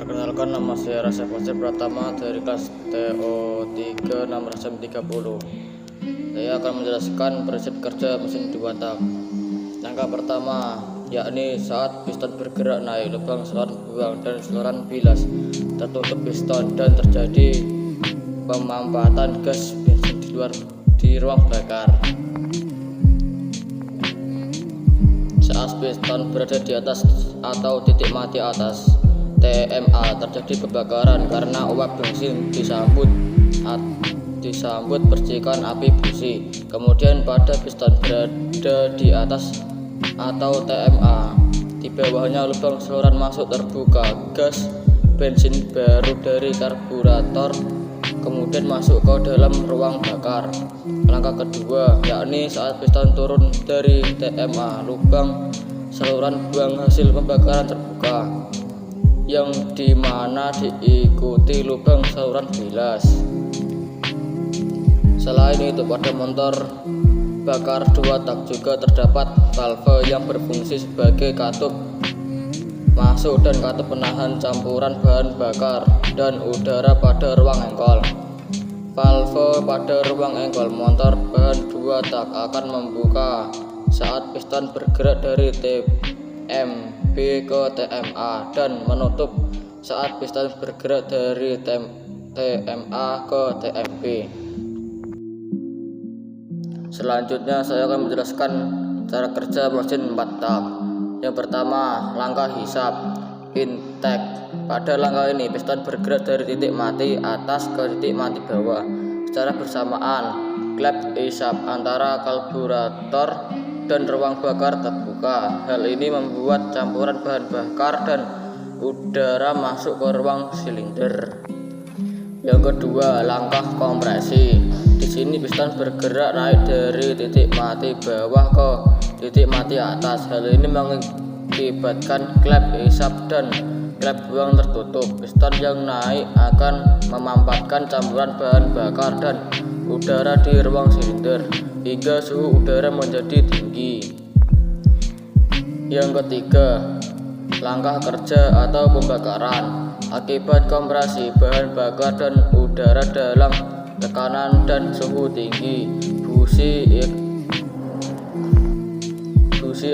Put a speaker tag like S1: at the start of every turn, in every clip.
S1: Perkenalkan, nama saya Rasef Pratama dari kelas TO3 nomor 30. Saya akan menjelaskan prinsip kerja mesin 2 tak. Langkah pertama, yakni saat piston bergerak naik, lubang saluran buang dan saluran bilas tertutup piston dan terjadi pemanfaatan gas bensin di ruang bakar. Saat piston berada di atas atau titik mati atas TMA, terjadi pembakaran karena uap bensin disambut percikan api busi. Kemudian pada piston berada di atas atau TMA, di bawahnya lubang saluran masuk terbuka, gas bensin baru dari karburator kemudian masuk ke dalam ruang bakar. Langkah kedua, yakni saat piston turun dari TMA, lubang saluran buang hasil pembakaran terbuka, yang dimana diikuti lubang saluran bilas. Selain itu, pada motor bakar 2 tak juga terdapat valve yang berfungsi sebagai katup masuk dan katup penahan campuran bahan bakar dan udara pada ruang engkol. Valve pada ruang engkol motor bahan 2 tak akan membuka saat piston bergerak dari TMB ke TMA dan menutup saat piston bergerak dari TMA ke TMB. Selanjutnya saya akan menjelaskan cara kerja mesin 4 tak. Yang pertama, langkah hisap intake. Pada langkah ini piston bergerak dari titik mati atas ke titik mati bawah secara bersamaan. Klep hisap antara karburator dan ruang bakar terbuka. Hal ini membuat campuran bahan bakar dan udara masuk ke ruang silinder. Yang kedua, langkah kompresi. Di sini piston bergerak naik dari titik mati bawah ke titik mati atas. Hal ini mengakibatkan klep hisap dan klep buang tertutup. Piston yang naik akan memanfaatkan campuran bahan bakar dan udara di ruang silinder hingga suhu udara menjadi tinggi. Yang ketiga, langkah kerja atau pembakaran. Akibat kompresi bahan bakar dan udara dalam tekanan dan suhu tinggi, busi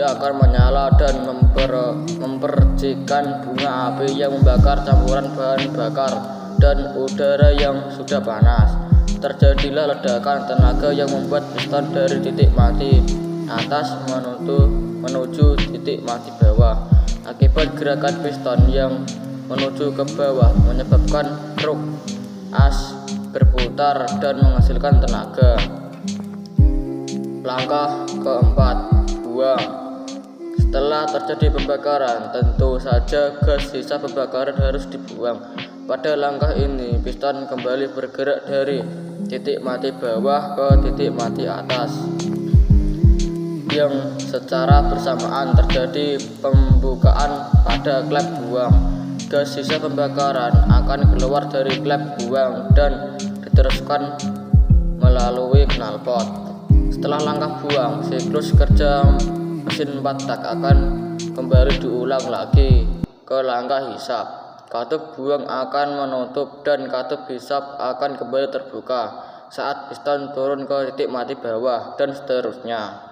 S1: akan menyala dan mempercikan bunga api yang membakar campuran bahan bakar dan udara yang sudah panas. Terjadilah ledakan tenaga yang membuat piston dari titik mati atas menuju titik mati bawah. Akibat gerakan piston yang menuju ke bawah menyebabkan truk as berputar dan menghasilkan tenaga. Langkah keempat, buang. Setelah terjadi pembakaran, tentu saja gas sisa pembakaran harus dibuang. Pada langkah ini, piston kembali bergerak dari titik mati bawah ke titik mati atas, yang secara bersamaan terjadi pembukaan pada klep buang. Gas sisa pembakaran akan keluar dari klep buang dan diteruskan melalui knalpot. Setelah langkah buang, siklus kerja mesin 4 tak akan kembali diulang lagi ke langkah hisap. Katup buang akan menutup dan katup hisap akan kembali terbuka saat piston turun ke titik mati bawah dan seterusnya.